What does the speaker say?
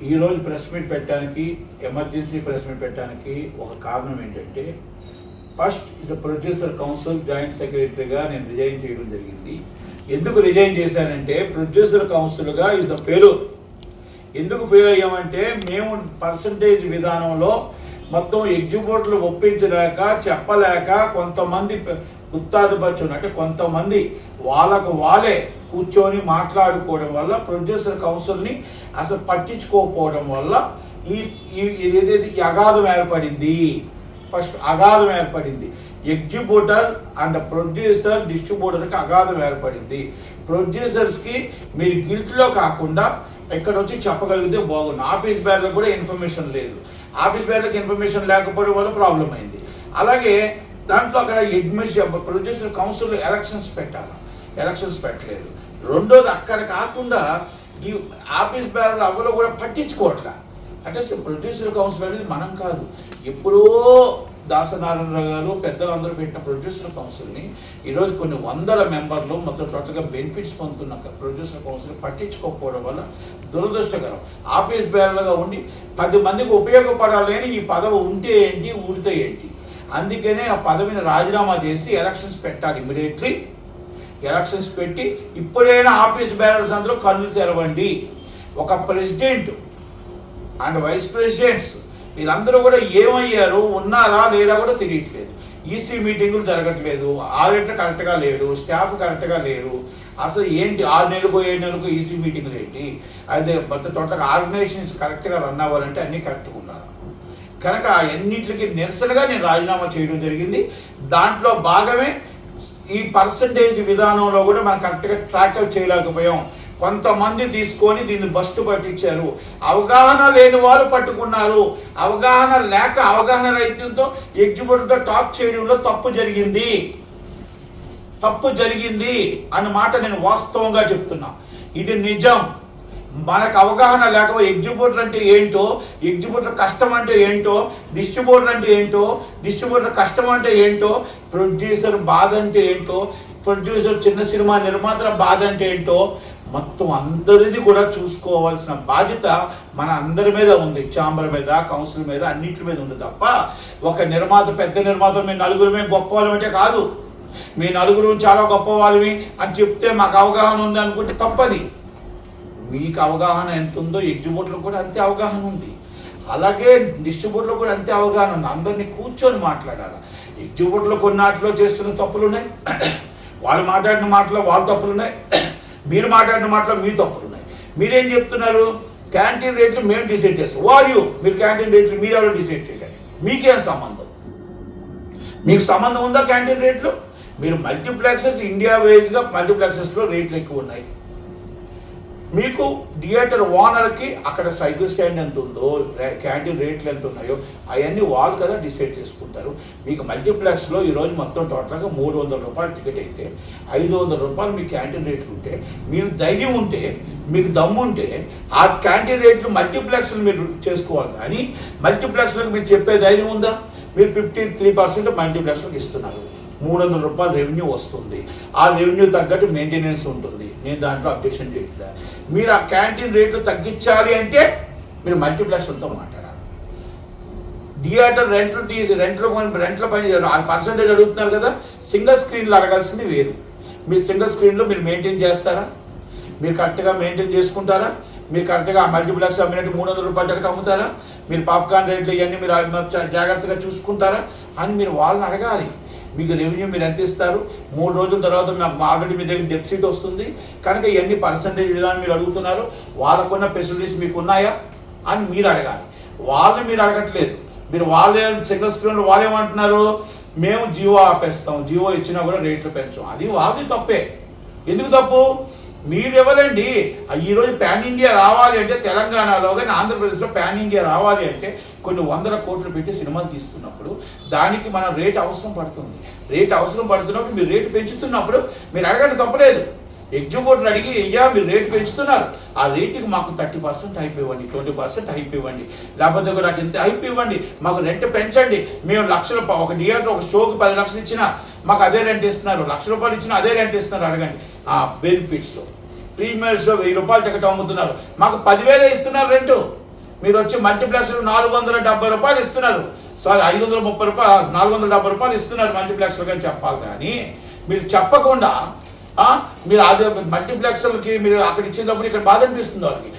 ఈరోజు press meet పెట్టడానికి, emergency press meet పెట్టడానికి ఒక కారణం ఏంటంటే, first is a producer council joint సెక్రటరీగా నేను రిజైన్ చేయడం జరిగింది. ఎందుకు రిజైన్ చేశానంటే, ప్రొడ్యూసర్ కౌన్సిల్గా ఇస్ అ ఫెయిల్యూర్. ఎందుకు ఫెయిల్ అయ్యామంటే, మేము పర్సంటేజ్ విధానంలో మొత్తం ఎగ్జిక్యూటివ్లు ఒప్పించలేక, చెప్పలేక, కొంతమంది గుత్తాధిపత్యం అంటే కొంతమంది వాళ్ళే కూర్చొని మాట్లాడుకోవడం వల్ల ప్రొడ్యూసర్ కౌన్సిల్ని అసలు పట్టించుకోకపోవడం వల్ల ఏదైతే అగాధం ఏర్పడింది. ఫస్ట్ అగాధం ఏర్పడింది. ఎగ్జిక్యూటర్ అండ్ ప్రొడ్యూసర్ డిస్ట్రిబ్యూటర్కి అగాధం ఏర్పడింది. ప్రొడ్యూసర్స్కి మీరు గిల్ట్లో కాకుండా ఎక్కడ వచ్చి చెప్పగలిగితే బాగుంది. ఆఫీస్ బేర్లకు కూడా ఇన్ఫర్మేషన్ లేదు. ఆఫీస్ బేర్లకు ఇన్ఫర్మేషన్ లేకపోవడం వల్ల ప్రాబ్లం అయింది. అలాగే దాంట్లో అక్కడ ప్రొడ్యూసర్ కౌన్సిల్ ఎలక్షన్స్ పెట్టలేదు. రెండోది అక్కడ కాకుండా ఈ ఆఫీస్ బేర్ల అవ్వలో కూడా పట్టించుకోవట్లా. అంటే ప్రొడ్యూసర్ కౌన్సిల్ అనేది మనం కాదు, ఎప్పుడో దాసనారాయణరావు గారు పెద్దలందరూ పెట్టిన ప్రొడ్యూసర్ కౌన్సిల్ని ఈరోజు కొన్ని వందల మెంబర్లు మొత్తం టోటల్గా బెనిఫిట్స్ పొందుతున్న ప్రొడ్యూసర్ కౌన్సిల్ పట్టించుకోకపోవడం వల్ల దురదృష్టకరం. ఆఫీస్ బేరలుగా ఉండి 10 మందికి ఉపయోగపడాలని ఈ పదవి ఉంటే ఏంటి, ఊడితే ఏంటి. అందుకనే ఆ పదవిని రాజీనామా చేసి ఎలక్షన్స్ పెట్టాలి. ఇమీడియట్లీ ఎలక్షన్స్ పెట్టి ఇప్పుడైనా ఆఫీస్ బేరర్స్ అందరూ కళ్ళు తెరవండి. ఒక ప్రెసిడెంట్ అండ్ వైస్ ప్రెసిడెంట్స్ వీళ్ళందరూ కూడా ఏమయ్యారు, ఉన్నారా లేదా కూడా తెలియట్లేదు. ఈసీ మీటింగులు జరగట్లేదు, ఆడిటర్ కరెక్ట్గా లేడు, స్టాఫ్ కరెక్ట్గా లేరు. అసలు ఏంటి 6 నెలలకు 7 నెలలకు ఈసీ మీటింగులు ఏంటి? అదే మొత్తం టోటల్గా ఆర్గనైజేషన్స్ కరెక్ట్గా రన్ అవ్వాలంటే అన్నీ కరెక్ట్గా ఉన్నారు. కనుక అన్నింటికి నిరసనగా నేను రాజీనామా చేయడం జరిగింది. దాంట్లో భాగమే ఈ పర్సంటేజ్ విధానంలో కూడా మనం కరెక్ట్గా ట్రాకల్ చేయలేకపోయాం. కొంతమంది తీసుకొని దీన్ని బస్టు పట్టించారు. అవగాహన లేని వారు పట్టుకున్నారు. అవగాహన రైతులతో ఎగ్జిక్యూటివ్తో టాక్ చేయడంలో తప్పు జరిగింది అన్న మాట నేను వాస్తవంగా చెప్తున్నా. ఇది నిజం. మనకు అవగాహన లేకపోతే ఎగ్జిక్యూటర్ అంటే ఏంటో, ఎగ్జిక్యూటర్ కష్టం అంటే ఏంటో, డిస్ట్రిబ్యూటర్ అంటే ఏంటో, డిస్ట్రిబ్యూటర్ కష్టం అంటే ఏంటో, ప్రొడ్యూసర్ బాధ అంటే ఏంటో, ప్రొడ్యూసర్ చిన్న సినిమా నిర్మాతల బాధ అంటే ఏంటో మొత్తం అందరిది కూడా చూసుకోవాల్సిన బాధ్యత మన అందరి మీద ఉంది. ఛాంబర్ మీద, కౌన్సిల్ మీద, అన్నింటి మీద ఉంది తప్ప ఒక నిర్మాత, పెద్ద నిర్మాత మీ నలుగురమే గొప్ప వాళ్ళమంటే కాదు. మీ నలుగురు చాలా గొప్ప వాళ్ళవి అని చెప్తే మాకు అవగాహన ఉంది అనుకుంటే తప్పది. మీకు అవగాహన ఎంత ఉందో ఎగ్జిక్యూటివ్లకు కూడా అంతే అవగాహన ఉంది. అలాగే డిస్ట్రిబ్యూటర్లకు కూడా అంతే అవగాహన ఉంది. అందరినీ కూర్చొని మాట్లాడాలి. ఎగ్జిక్యూటివ్లు కొన్నాటిలో చేస్తున్న తప్పులు ఉన్నాయి, వాళ్ళు మాట్లాడిన మాటలో వాళ్ళ తప్పులు ఉన్నాయి, మీరు మాట్లాడిన మాటలో మీ తప్పులు ఉన్నాయి. మీరేం చెప్తున్నారు? క్యాంటీన్ రేట్లు మేము డిసైడ్ చేస్తాం. మీరు క్యాంటీన్ రేట్లు మీరు ఎవరు డిసైడ్ చేయాలి? మీకేం సంబంధం? మీకు సంబంధం ఉందా క్యాంటీన్ రేట్లు? మీరు మల్టీప్లెక్సెస్ ఇండియా వైజ్గా మల్టీప్లెక్సెస్లో రేట్లు ఎక్కువ ఉన్నాయి. మీకు థియేటర్ ఓనర్కి అక్కడ సైకిల్ స్టాండ్ ఎంత ఉందో, క్యాంటీన్ రేట్లు ఎంత ఉన్నాయో అవన్నీ వాళ్ళు కదా డిసైడ్ చేసుకుంటారు. మీకు మల్టీప్లెక్స్లో ఈరోజు మొత్తం టోటల్గా 300 రూపాయలు టికెట్ అయితే 500 రూపాయలు మీ క్యాంటీన్ రేట్లు ఉంటే, మీకు ధైర్యం ఉంటే, మీకు దమ్ము ఉంటే ఆ క్యాంటీన్ రేట్లు మల్టీప్లెక్స్లు మీరు చేసుకోవాలి. కానీ మల్టీప్లెక్స్లకు మీరు చెప్పే ధైర్యం ఉందా? మీరు 53% మల్టీప్లెక్స్లకు ఇస్తున్నారు. 300 రూపాయలు రెవెన్యూ వస్తుంది. ఆ రెవెన్యూ తగ్గట్టు మెయింటెనెన్స్ ఉంటుంది. నేను దాంట్లో అబ్జెక్షన్ చేయట్లేదు. మీరు ఆ క్యాంటీన్ రేట్లు తగ్గించాలి అంటే మీరు మల్టీప్లెక్స్లతో మాట్లాడాలి. థియేటర్ రెంట్ల పని పర్సంటేజ్ అడుగుతున్నారు కదా, సింగిల్ స్క్రీన్లు అడగాల్సింది వేరు. మీరు సింగిల్ స్క్రీన్లో మీరు మెయింటైన్ చేస్తారా? మీరు కరెక్ట్గా మెయింటైన్ చేసుకుంటారా? మీరు కరెక్ట్గా మల్టీప్లెక్స్ అమ్మినట్టు 300 రూపాయల టికెట్ అమ్ముతారా? మీరు పాప్కార్న్ రేట్లు ఇవన్నీ మీరు జాగ్రత్తగా చూసుకుంటారా అని మీరు వాళ్ళని అడగాలి. మీకు రెవెన్యూ మీరు ఎంత ఇస్తారు? 3 రోజుల తర్వాత మాకు ఆల్రెడీ మీ దగ్గర డెఫిసిట్ వస్తుంది కనుక ఇవన్నీ పర్సంటేజ్ విధానం మీరు అడుగుతున్నారు. వాళ్ళకున్న ఫెసిలిటీస్ మీకు ఉన్నాయా అని మీరు అడగాలి. వాళ్ళని మీరు అడగట్లేదు. మీరు వాళ్ళే సింగిల్ స్క్రీన్లో వాళ్ళేమంటున్నారు, మేము జియో ఆపేస్తాం, జియో ఇచ్చినా కూడా రేట్లు పెంచాం. అది వాళ్ళది తప్పే. ఎందుకు తప్పు? మీరు ఇవ్వలేండి. ఈరోజు పాన్ ఇండియా రావాలి అంటే తెలంగాణలో కానీ ఆంధ్రప్రదేశ్లో పాన్ ఇండియా రావాలి అంటే కొన్ని 100 కోట్లు పెట్టి సినిమాలు తీస్తున్నప్పుడు దానికి మనం రేట్ అవసరం పడుతుంది. రేట్ అవసరం పడుతున్నప్పుడు మీరు రేటు పెంచుతున్నప్పుడు మీరు అడగండి, తప్పలేదు. ఎగ్జిక్యూటివ్ అడిగి అయ్యా మీరు రేటు పెంచుతున్నారు, ఆ రేటుకి మాకు 30% అయిపోయివ్వండి, 20% అయిపోయివ్వండి, లేకపోతే నాకు ఇంత అయిపోయివ్వండి, మాకు రెంట్ పెంచండి. మేము లక్షల ఒక థియేటర్ ఒక షోకి 10 లక్షలు ఇచ్చినా మాకు అదే రెంట్ ఇస్తున్నారు, 1,00,000 రూపాయలు ఇచ్చినా అదే రెంట్ ఇస్తున్నారు. అడగండి. బెనిఫిట్స్లో ప్రీమియర్స్లో 1000 రూపాయలు టికెట్ అమ్ముతున్నారు, మాకు 10,000 ఇస్తున్నారు రెంటు. మీరు వచ్చి మల్టీప్లెక్స్ 470 రూపాయలు ఇస్తున్నారు, సారీ 530 రూపాయలు, 470 రూపాయలు ఇస్తున్నారు మల్టీప్లెక్స్ అని చెప్పాలి. కానీ మీరు చెప్పకుండా మీరు అదే మల్టీప్లెక్స్లకి మీరు అక్కడ ఇచ్చేటప్పుడు ఇక్కడ బాధ అనిపిస్తుంది వాళ్ళకి.